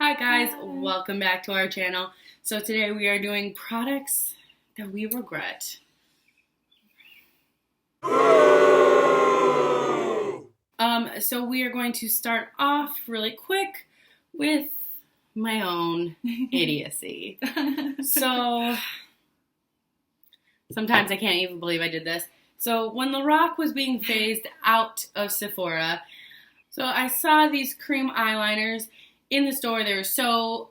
Hi guys, welcome back to our channel. So today we are doing products that we regret. So we are going to start off really quick with my own idiocy. So sometimes I can't even believe I did this. So when Lorac was being phased out of Sephora, so I saw these cream eyeliners in the store. They were so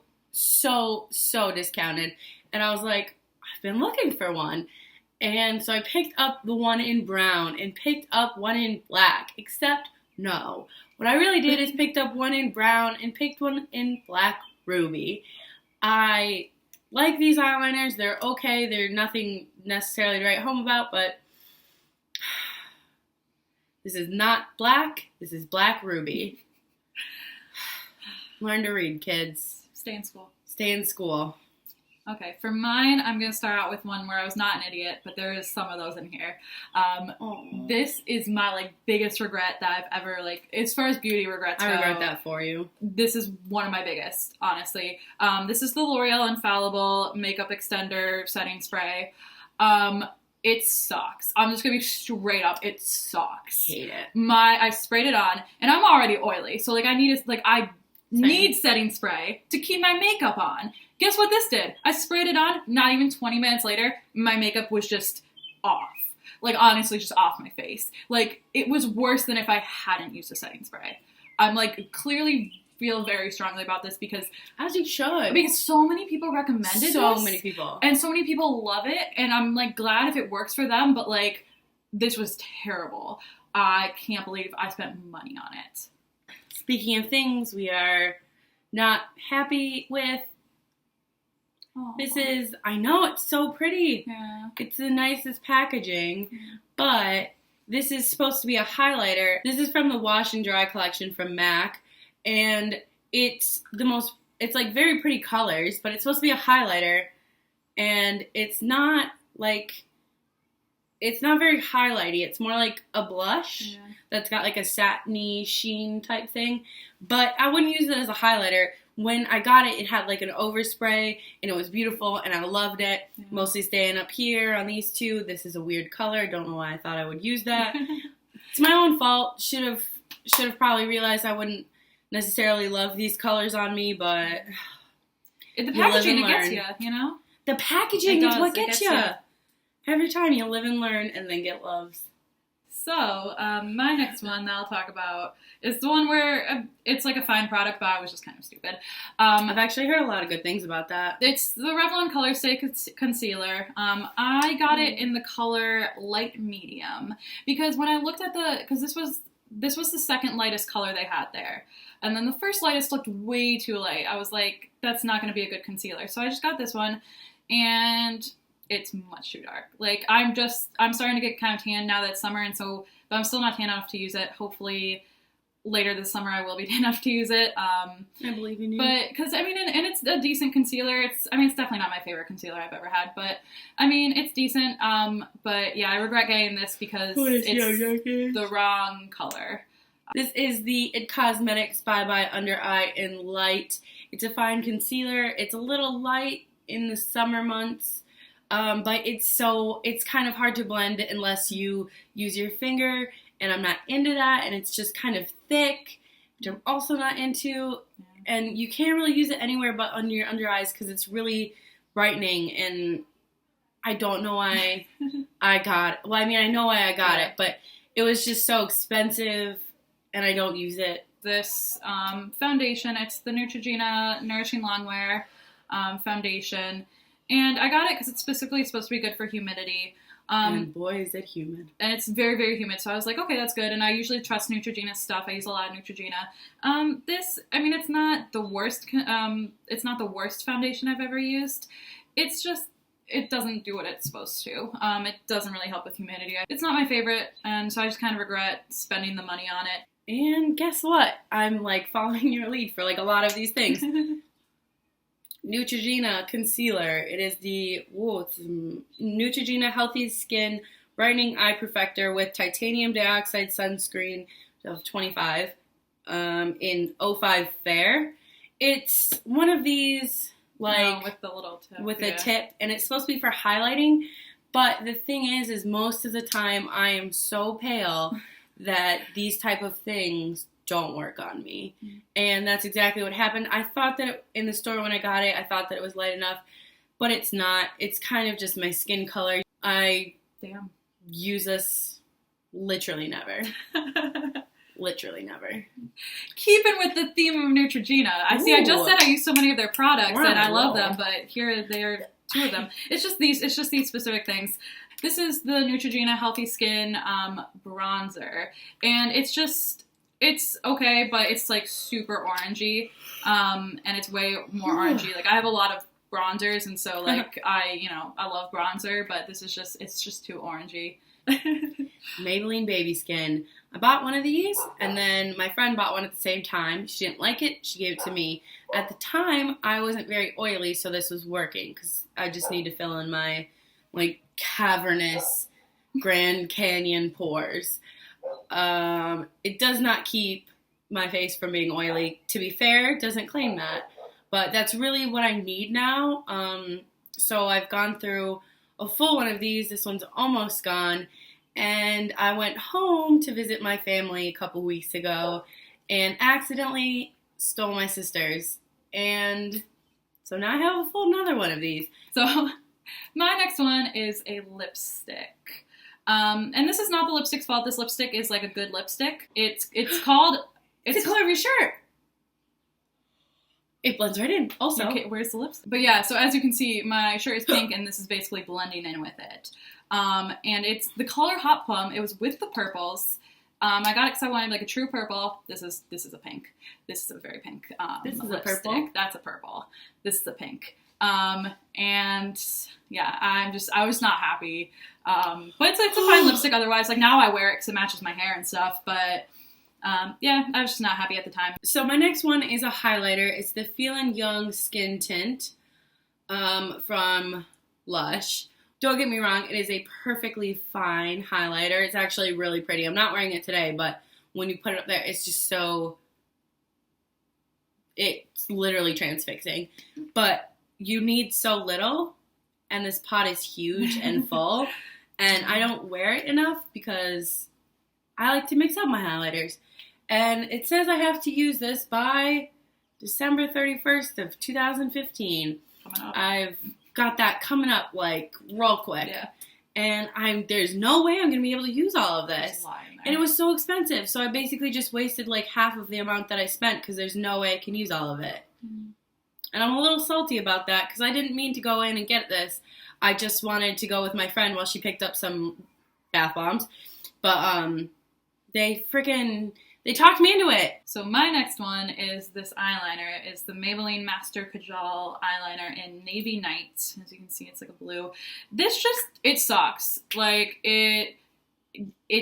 discounted. And I was like, I've been looking for one. And so I picked up the one in brown and picked up one in black, except no. What I really did is picked up one in brown and picked one in black ruby. I like these eyeliners. They're okay. They're nothing necessarily to write home about, but this is not black. This is black ruby. Learn to read, kids. Stay in school. Stay in school. Okay, for mine, I'm going to start out with one where I was not an idiot, but there is some of those in here. This is my, biggest regret that I've ever, as far as beauty regrets go. I regret that for you. This is one of my biggest, honestly. This is the L'Oreal Infallible Makeup Extender Setting Spray. It sucks. I'm just going to be straight up. It sucks. Hate it. I sprayed it on, and I'm already oily, so, I need setting spray to keep my makeup on. Guess what this did? I sprayed it on, not even 20 minutes later, my makeup was just off. Honestly, just off my face. It was worse than if I hadn't used a setting spray. I'm, clearly feel very strongly about this because... As you should. Because so many people recommended this. So many people. And so many people love it, and I'm, glad if it works for them, but, this was terrible. I can't believe I spent money on it. Speaking of things we are not happy with, this is, I know it's so pretty. Yeah. It's the nicest packaging, but this is supposed to be a highlighter. This is from the Wash and Dry collection from MAC, and it's very pretty colors, but it's supposed to be a highlighter, and it's not very highlighty. It's more like a blush that's got a satiny sheen type thing. But I wouldn't use it as a highlighter. When I got it, it had an overspray, and it was beautiful, and I loved it. Yeah. Mostly staying up here on these two. This is a weird color. Don't know why I thought I would use that. It's my own fault. Should have probably realized I wouldn't necessarily love these colors on me, but the packaging, it gets you, you know? The packaging is what gets you. Every time you live and learn and then get loves. So, my next one that I'll talk about is the one where it's a fine product, but I was just kind of stupid. I've actually heard a lot of good things about that. It's the Revlon ColorStay Concealer. I got it in the color light medium because when I looked at because this was the second lightest color they had there. And then the first lightest looked way too light. I was like, that's not going to be a good concealer. So I just got this one, and it's much too dark. I'm starting to get kind of tan now that it's summer, but I'm still not tan enough to use it. Hopefully later this summer I will be tan enough to use it. I believe in you. But, and it's a decent concealer. It's definitely not my favorite concealer I've ever had, but, it's decent. But yeah, I regret getting this because it's the wrong color. This is the It Cosmetics Bye Bye Under Eye in Light. It's a fine concealer. It's a little light in the summer months. But it's kind of hard to blend unless you use your finger, and I'm not into that, and it's just kind of thick, which I'm also not into, and you can't really use it anywhere but on your under eyes because it's really brightening, and I don't know why I got it. Well, I know why I got it, but it was just so expensive, and I don't use it. This foundation, it's the Neutrogena Nourishing Longwear foundation. And I got it because it's specifically supposed to be good for humidity. And boy, is it humid. And it's very, very humid. So I was like, okay, that's good. And I usually trust Neutrogena stuff. I use a lot of Neutrogena. It's not the worst. It's not the worst foundation I've ever used. It's just, it doesn't do what it's supposed to. It doesn't really help with humidity. It's not my favorite. And so I just kind of regret spending the money on it. And guess what? I'm following your lead for a lot of these things. Neutrogena Concealer. It is the Neutrogena Healthy Skin Brightening Eye Perfector with titanium dioxide sunscreen of 25 in 05 Fair. It's one of these, like, with the little tip. With a tip, and it's supposed to be for highlighting, but the thing is most of the time I am so pale that these type of things don't work on me. And that's exactly what happened. I thought that in the store when I got it, I thought that it was light enough, but it's not. It's kind of just my skin color. I use this literally never. Literally never. Keeping with the theme of Neutrogena. I just said I use so many of their products and I love them, but here they are, two of them. It's just these specific things. This is the Neutrogena Healthy Skin bronzer, and it's okay, but it's like super orangey, and it's way more orangey. Like I have a lot of bronzers, and so like I love bronzer, but it's just too orangey. Maybelline Baby Skin. I bought one of these, and then my friend bought one at the same time. She didn't like it. She gave it to me. At the time, I wasn't very oily, so this was working, because I just need to fill in my, like, cavernous Grand Canyon pores. It does not keep my face from being oily. To be fair, it doesn't claim that. But that's really what I need now. So I've gone through a full one of these. This one's almost gone. And I went home to visit my family a couple weeks ago and accidentally stole my sister's. And so now I have a full another one of these. So my next one is a lipstick. And this is not the lipstick's fault. This lipstick is like a good lipstick. It's called... It's the color of your shirt. It blends right in. Also, okay, where's the lipstick? But yeah, so as you can see, my shirt is pink, and this is basically blending in with it. And it's the color Hot Plum. It was with the purples. I got it because I wanted like a true purple. This is a pink. This is a very pink. This is lipstick. a purple. That's a purple. This is a pink. And yeah, I was not happy. But it's a fine lipstick otherwise. Like now I wear it because it matches my hair and stuff. But yeah, I was just not happy at the time. So my next one is a highlighter. It's the Feelin' Young Skin Tint from LUSH. Don't get me wrong, it is a perfectly fine highlighter. It's actually really pretty. I'm not wearing it today, but when you put it up there, it's just so... It's literally transfixing. But you need so little, and this pot is huge and full, and I don't wear it enough because I like to mix up my highlighters. And it says I have to use this by December 31st of 2015. Coming up. I've got that coming up, like, real quick. Yeah. And there's no way I'm going to be able to use all of this. And it was so expensive, so I basically just wasted, like, half of the amount that I spent because there's no way I can use all of it. Mm-hmm. And I'm a little salty about that because I didn't mean to go in and get this. I just wanted to go with my friend while she picked up some bath bombs. But, they talked me into it. So my next one is this eyeliner. It's the Maybelline Master Kajal eyeliner in Navy Night. As you can see, it's like a blue. This it sucks. Like, it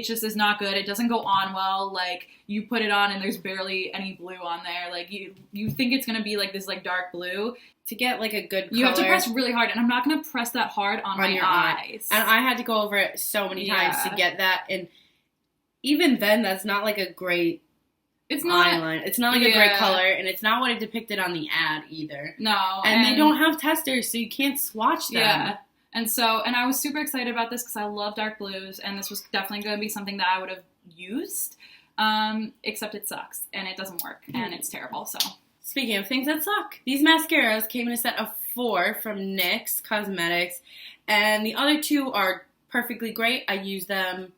just is not good. It doesn't go on well. Like, you put it on and there's barely any blue on there. Like, you think it's going to be like this, like, dark blue. To get, like, a good color. You have to press really hard, and I'm not going to press that hard on my eyes. And I had to go over it so many times to get that, and even then, that's not like a great eyeliner. It's not like a great color, and it's not what it depicted on the ad either. No. And they don't have testers, so you can't swatch them. Yeah. And I was super excited about this because I love dark blues, and this was definitely going to be something that I would have used, except it sucks, and it doesn't work, and it's terrible, so. Speaking of things that suck, these mascaras came in a set of 4 from NYX Cosmetics, and the other 2 are perfectly great. I use them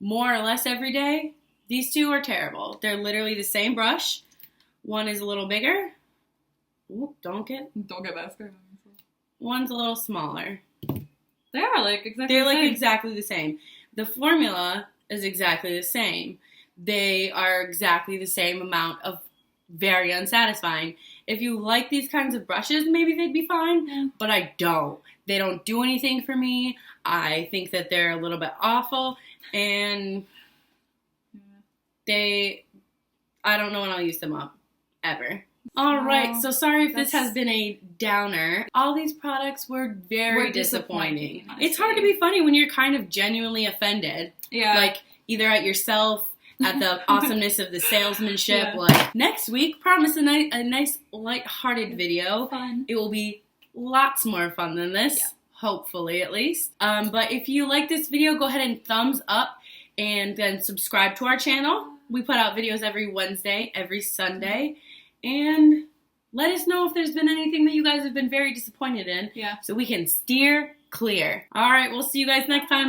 more or less every day. These 2 are terrible. They're literally the same brush. One is a little bigger. Ooh, don't get mascara. One's a little smaller. They are like exactly They're the like same. exactly the same. The formula is exactly the same. They are exactly the same amount of very unsatisfying. If you like these kinds of brushes, maybe they'd be fine, yeah. But I don't. They don't do anything for me. I think that they're a little bit awful, and I don't know when I'll use them up, ever. Alright, so sorry if this has been a downer. All these products were very disappointing. It's hard to be funny when you're kind of genuinely offended. Yeah. Like, either at yourself, at the awesomeness of the salesmanship. Yeah. Like, next week, promise a nice light-hearted video. Fun. It will be lots more fun than this. Yeah. Hopefully, at least. But if you like this video, go ahead and thumbs up and then subscribe to our channel. We put out videos every Wednesday, every Sunday. And let us know if there's been anything that you guys have been very disappointed in. Yeah. So we can steer clear. All right, we'll see you guys next time.